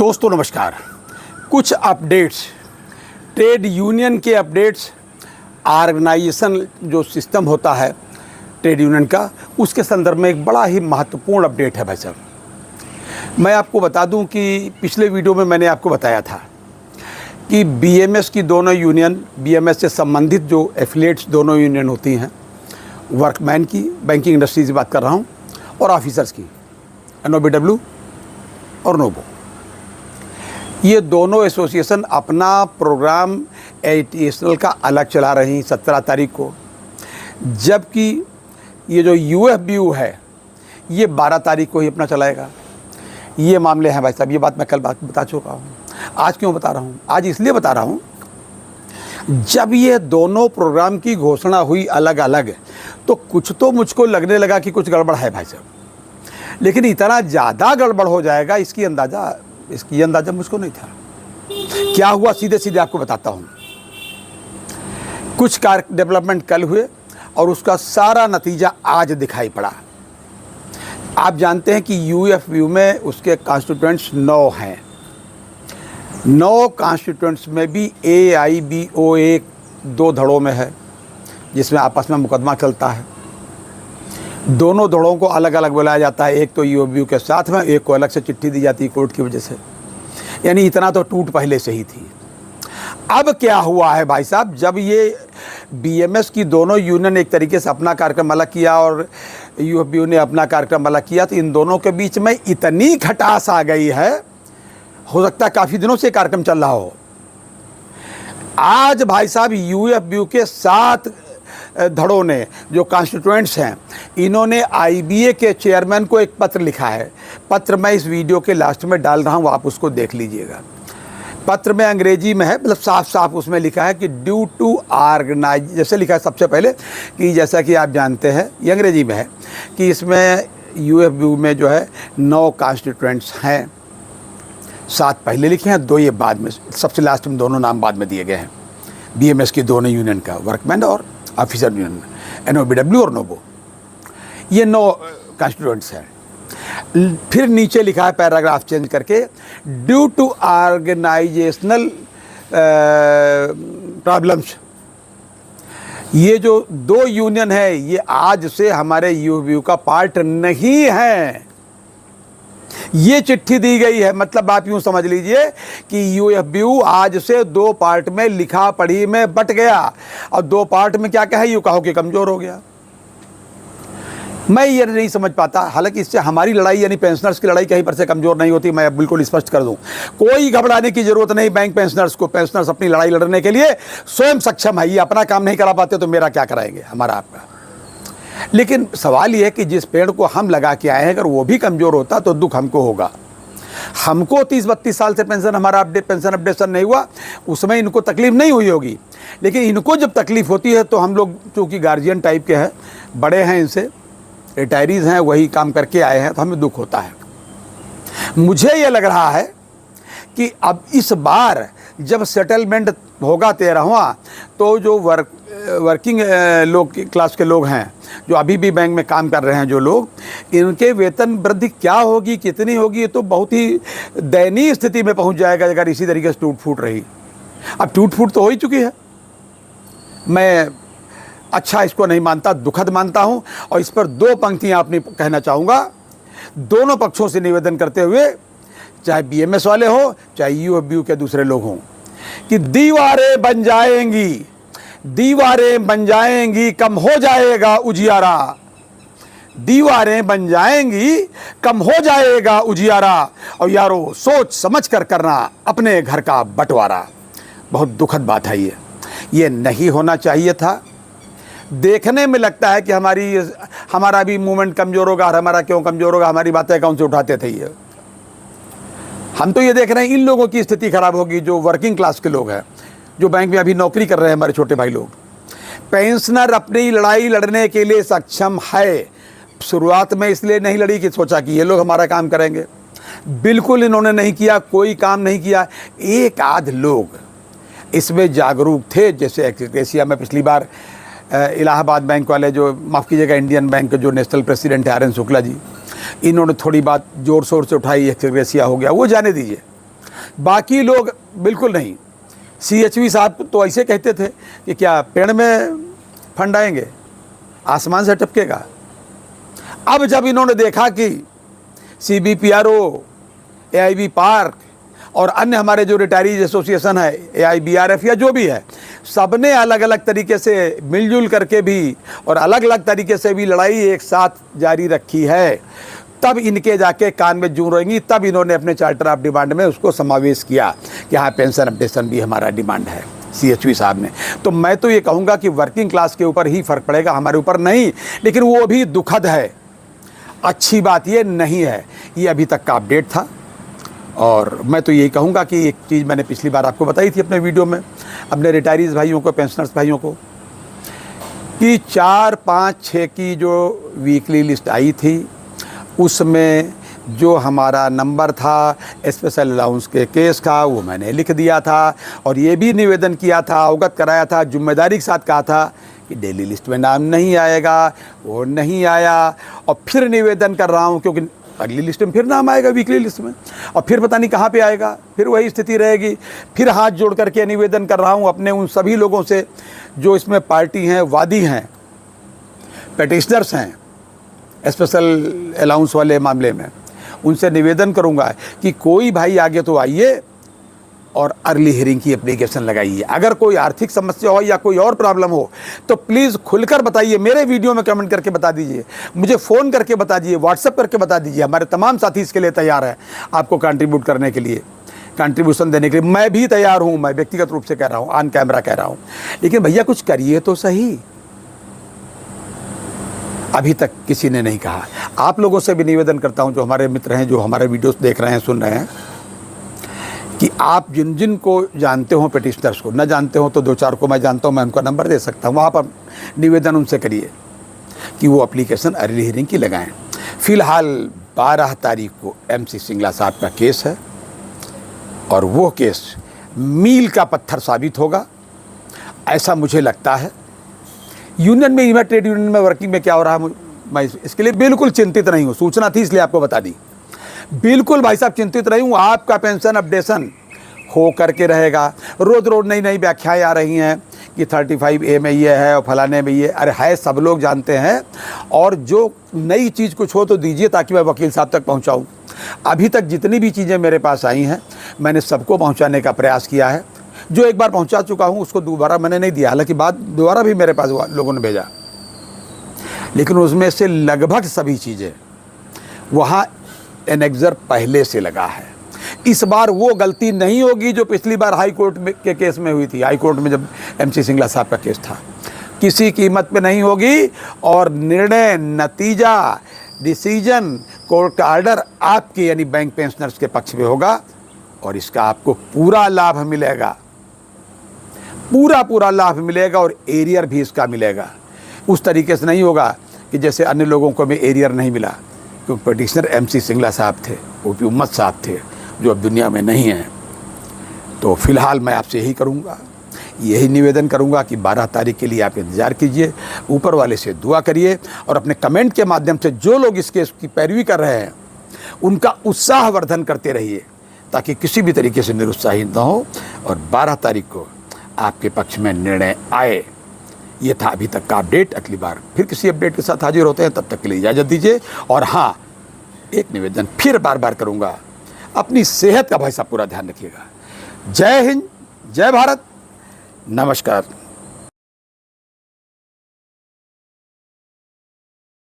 दोस्तों नमस्कार। कुछ अपडेट्स, ट्रेड यूनियन के अपडेट्स, ऑर्गेनाइजेशन जो सिस्टम होता है ट्रेड यूनियन का, उसके संदर्भ में एक बड़ा ही महत्वपूर्ण अपडेट है भाई साहब। मैं आपको बता दूं कि पिछले वीडियो में मैंने आपको बताया था कि बीएमएस की दोनों यूनियन, बीएमएस से संबंधित जो एफिलिएट्स दोनों यूनियन होती हैं, वर्कमैन की, बैंकिंग इंडस्ट्री की बात कर रहा हूं, और ऑफिसर्स की, एनओबीडब्ल्यू और नोबो, ये दोनों एसोसिएशन अपना प्रोग्राम एटीएसएल का अलग चला रही 17 तारीख को, जबकि ये जो यूएफबीयू है ये 12 तारीख को ही अपना चलाएगा। ये मामले हैं भाई साहब। ये बात मैं कल बता चुका हूँ। आज क्यों बता रहा हूँ? आज इसलिए बता रहा हूँ, जब ये दोनों प्रोग्राम की घोषणा हुई अलग अलग, तो कुछ तो मुझको लगने लगा कि कुछ गड़बड़ है भाई साहब, लेकिन इतना ज़्यादा गड़बड़ हो जाएगा इसकी अंदाज़ा मुझको नहीं था। क्या हुआ सीधे सीधे आपको बताता हूँ। कुछ कार्य डेवलपमेंट कल हुए और उसका सारा नतीजा आज दिखाई पड़ा। आप जानते हैं कि यूएफबीयू में उसके कॉन्स्टिट्यूएंट्स 9 हैं। 9 कॉन्स्टिट्यूएंट्स में भी एआईबीओए 2 धड़ों में है, जिसमें आपस में मुकदमा चलता है। दोनों धड़ों को अलग अलग बुलाया जाता है। एक तो यूएफबीयू के साथ में, एक को अलग से चिट्ठी दी जाती है कोर्ट की वजह से। यानी इतना तो टूट पहले से ही थी। अब क्या हुआ है भाई साहब, जब ये बीएमएस की दोनों यूनियन एक तरीके से अपना कार्यक्रम अलग किया और यूएफबीयू ने अपना कार्यक्रम अलग किया, तो इन दोनों के बीच में इतनी खटास आ गई है, हो सकता है काफ़ी दिनों से कार्यक्रम चल रहा हो। आज भाई साहब यूएफबीयू के 7 धड़ों ने, जो कॉन्स्टिट्यूएंट्स हैं, इन्होंने आईबीए के चेयरमैन को एक पत्र लिखा है। पत्र मैं इस वीडियो के लास्ट में डाल रहा हूँ, आप उसको देख लीजिएगा। पत्र में अंग्रेजी में है, मतलब साफ साफ उसमें लिखा है कि ड्यू टू ऑर्गेनाइज, जैसे लिखा है सबसे पहले कि जैसा कि आप जानते हैं, ये अंग्रेजी में है कि इसमें यूएफबीयू में जो है 9 कॉन्स्टिट्यूएंट्स हैं। 7 पहले लिखे हैं, 2 ये बाद में, सबसे लास्ट में दोनों नाम बाद में दिए गए हैं। बीएमएस की दोनों यूनियन का, वर्कमैन और ऑफिसर यूनियन, एनओबीडब्ल्यू और नोबो, ये 9 कॉन्स्टिट्यूएंट्स हैं। फिर नीचे लिखा है पैराग्राफ चेंज करके, ड्यू टू ऑर्गेनाइजेशनल प्रॉब्लम्स। ये जो 2 यूनियन है ये आज से हमारे यूएफबीयू का पार्ट नहीं है। ये चिट्ठी दी गई है, मतलब आप यूं समझ लीजिए कि यूएफबीयू आज से 2 पार्ट में, लिखा पढ़ी में बट गया। और 2 पार्ट में क्या क्या है, यूं कहो कि कमज़ोर हो गया। मैं ये नहीं समझ पाता। हालांकि इससे हमारी लड़ाई यानी पेंशनर्स की लड़ाई कहीं पर से कमज़ोर नहीं होती, मैं बिल्कुल स्पष्ट कर दूं। कोई घबराने की ज़रूरत नहीं बैंक पेंशनर्स को। पेंशनर्स अपनी लड़ाई लड़ने के लिए स्वयं सक्षम है। ये अपना काम नहीं करा पाते तो मेरा क्या कराएंगे, हमारा आपका। लेकिन सवाल ये है कि जिस पेड़ को हम लगा के आए हैं, अगर वो भी कमज़ोर होता तो दुख हमको होगा। हमको 30-32 साल से पेंशन, हमारा पेंशन अपडेशन नहीं हुआ, उसमें इनको तकलीफ़ नहीं हुई होगी। लेकिन इनको जब तकलीफ़ होती है तो हम लोग चूँकि गार्जियन टाइप के हैं, बड़े हैं, इनसे रिटायरीज़ हैं, वही काम करके आए हैं, तो हमें दुख होता है। मुझे ये लग रहा है कि अब इस बार जब सेटलमेंट होगा 13वां, तो जो वर्किंग लोग क्लास के लोग हैं, जो अभी भी बैंक में काम कर रहे हैं, जो लोग, इनके वेतन वृद्धि क्या होगी, कितनी होगी, ये तो बहुत ही दयनीय स्थिति में पहुंच जाएगा अगर इसी तरीके से टूट फूट रही। अब टूट फूट तो हो ही चुकी है। मैं अच्छा इसको नहीं मानता, दुखद मानता हूं। और इस पर 2 पंक्तियां अपनी कहना चाहूँगा, दोनों पक्षों से निवेदन करते हुए, चाहे बीएमएस वाले हो चाहे यूएफबीयू के दूसरे लोग हों, कि दीवारें बन जाएंगी, दीवारें बन जाएंगी, कम हो जाएगा उजियारा। दीवारें बन जाएंगी, कम हो जाएगा उजियारा। और यारो सोच समझ कर करना अपने घर का बंटवारा। बहुत दुखद बात है ये नहीं होना चाहिए था। देखने में लगता है कि हमारा भी मूवमेंट कमज़ोर होगा, और हमारा क्यों कमज़ोर होगा, हमारी बातें कौन से उठाते थे ये। हम तो ये देख रहे हैं इन लोगों की स्थिति खराब होगी, जो वर्किंग क्लास के लोग हैं, जो बैंक में अभी नौकरी कर रहे हैं, हमारे छोटे भाई लोग। पेंशनर अपनी लड़ाई लड़ने के लिए सक्षम है। शुरुआत में इसलिए नहीं लड़ी कि सोचा कि ये लोग हमारा काम करेंगे। बिल्कुल इन्होंने नहीं किया, कोई काम नहीं किया। एक आध लोग इसमें जागरूक थे, जैसे एक्रेसिया में पिछली बार इलाहाबाद बैंक वाले, जो माफ़ कीजिएगा इंडियन बैंक के जो नेशनल प्रेसिडेंट है RN शुक्ला जी, इन्होंने थोड़ी बात ज़ोर शोर से उठाई, एक्रेसिया हो गया, वो जाने दीजिए। बाकी लोग बिल्कुल नहीं। CHV साहब तो ऐसे कहते थे कि क्या पेड़ में फंड आएंगे, आसमान से टपकेगा। अब जब इन्होंने देखा कि CBPRO, AIB पार्क और अन्य हमारे जो रिटायरीज एसोसिएशन है, AIBRF या जो भी है, सबने अलग अलग तरीके से मिलजुल करके भी और अलग अलग तरीके से भी लड़ाई एक साथ जारी रखी है, तब इनके जाके कान में जूं रहेंगी। तब इन्होंने अपने चार्टर ऑफ डिमांड में उसको समावेश किया कि हाँ, पेंशन अपडेशन भी हमारा डिमांड है, CHV साहब ने। तो मैं तो ये कहूँगा कि वर्किंग क्लास के ऊपर ही फ़र्क पड़ेगा, हमारे ऊपर नहीं। लेकिन वो भी दुखद है, अच्छी बात ये नहीं है। ये अभी तक का अपडेट था। और मैं तो यही कहूँगा कि एक चीज़ मैंने पिछली बार आपको बताई थी अपने वीडियो में, अपने रिटायरीज भाइयों को, पेंशनर्स भाइयों को, कि 4, 5, 6 की जो वीकली लिस्ट आई थी उसमें जो हमारा नंबर था स्पेशल अलाउंस के केस का, वो मैंने लिख दिया था और ये भी निवेदन किया था, अवगत कराया था, जिम्मेदारी के साथ कहा था कि डेली लिस्ट में नाम नहीं आएगा। वो नहीं आया और फिर निवेदन कर रहा हूँ क्योंकि अगली लिस्ट में फिर नाम आएगा, वीकली लिस्ट में, और फिर पता नहीं कहाँ पे आएगा, फिर वही स्थिति रहेगी। फिर हाथ जोड़ करके निवेदन कर रहा हूँ अपने उन सभी लोगों से जो इसमें पार्टी हैं, वादी हैं, पेटिशनर्स हैं स्पेशल अलाउंस वाले मामले में, उनसे निवेदन करूंगा कि कोई भाई आगे तो आइए और अर्ली हियरिंग की एप्लीकेशन लगाइए। अगर कोई आर्थिक समस्या हो या कोई और प्रॉब्लम हो तो प्लीज़ खुलकर बताइए, मेरे वीडियो में कमेंट करके बता दीजिए, मुझे फ़ोन करके बता दीजिए, व्हाट्सएप करके बता दीजिए। हमारे तमाम साथी इसके लिए तैयार हैं, आपको कंट्रीब्यूट करने के लिए, कंट्रीब्यूशन देने के लिए मैं भी तैयार हूँ। मैं व्यक्तिगत रूप से कह रहा हूँ, ऑन कैमरा कह रहा हूँ, लेकिन भैया कुछ करिए तो सही। अभी तक किसी ने नहीं कहा। आप लोगों से भी निवेदन करता हूं, जो हमारे मित्र हैं, जो हमारे वीडियोस देख रहे हैं, सुन रहे हैं, कि आप जिन जिन को जानते हो पेटिशनर्स को, न जानते हो तो 2-4 को मैं जानता हूं, मैं उनका नंबर दे सकता हूं, वहाँ पर निवेदन उनसे करिए कि वो एप्लीकेशन अर्ली हियरिंग की लगाएं। फ़िलहाल 12 तारीख को MC सिंगला साहब का केस है और वो केस मील का पत्थर साबित होगा, ऐसा मुझे लगता है। यूनियन में, मैं ट्रेड यूनियन में वर्किंग में क्या हो रहा है, मैं इसके लिए बिल्कुल चिंतित नहीं हूँ। सूचना थी इसलिए आपको बता दी। बिल्कुल भाई साहब चिंतित नहीं हूँ। आपका पेंशन अपडेशन हो करके रहेगा। रोज़ रोज़ नई नई व्याख्याएँ आ रही हैं कि 35A में ये है और फलाने में ये, अरे है, सब लोग जानते हैं। और जो नई चीज़ कुछ हो तो दीजिए ताकि मैं वकील साहब तक पहुँचाऊँ। अभी तक जितनी भी चीज़ें मेरे पास आई हैं मैंने सबको पहुँचाने का प्रयास किया है। जो एक बार पहुंचा चुका हूं उसको दोबारा मैंने नहीं दिया, हालांकि बाद दोबारा भी मेरे पास लोगों ने भेजा, लेकिन उसमें से लगभग सभी चीज़ें वहां एनेक्जर पहले से लगा है। इस बार वो गलती नहीं होगी जो पिछली बार हाई कोर्ट के केस में हुई थी। हाई कोर्ट में जब MC सिंगला साहब का केस था, किसी कीमत पे नहीं होगी। और निर्णय, नतीजा, डिसीजन, कोर्ट का ऑर्डर आपके यानी बैंक पेंशनर्स के पक्ष में होगा और इसका आपको पूरा लाभ मिलेगा, पूरा लाभ मिलेगा और एरियर भी इसका मिलेगा। उस तरीके से नहीं होगा कि जैसे अन्य लोगों को में एरियर नहीं मिला, क्योंकि पिटिशनर MC सिंगला साहब थे, OP उम्मत साहब थे, जो अब दुनिया में नहीं हैं। तो फिलहाल मैं आपसे यही करूँगा, यही निवेदन करूँगा कि 12 तारीख के लिए आप इंतज़ार कीजिए, ऊपर वाले से दुआ करिए और अपने कमेंट के माध्यम से जो लोग इस केस की पैरवी कर रहे हैं उनका उत्साहवर्धन करते रहिए ताकि किसी भी तरीके से निरुत्साहित न हो और 12 तारीख को आपके पक्ष में निर्णय आए। ये था अभी तक का अपडेट। अगली बार फिर किसी अपडेट के साथ हाजिर होते हैं, तब तक के लिए इजाज़त दीजिए। और हाँ, एक निवेदन फिर बार करूँगा, अपनी सेहत का भाई साहब पूरा ध्यान रखिएगा। जय हिंद, जय भारत, नमस्कार।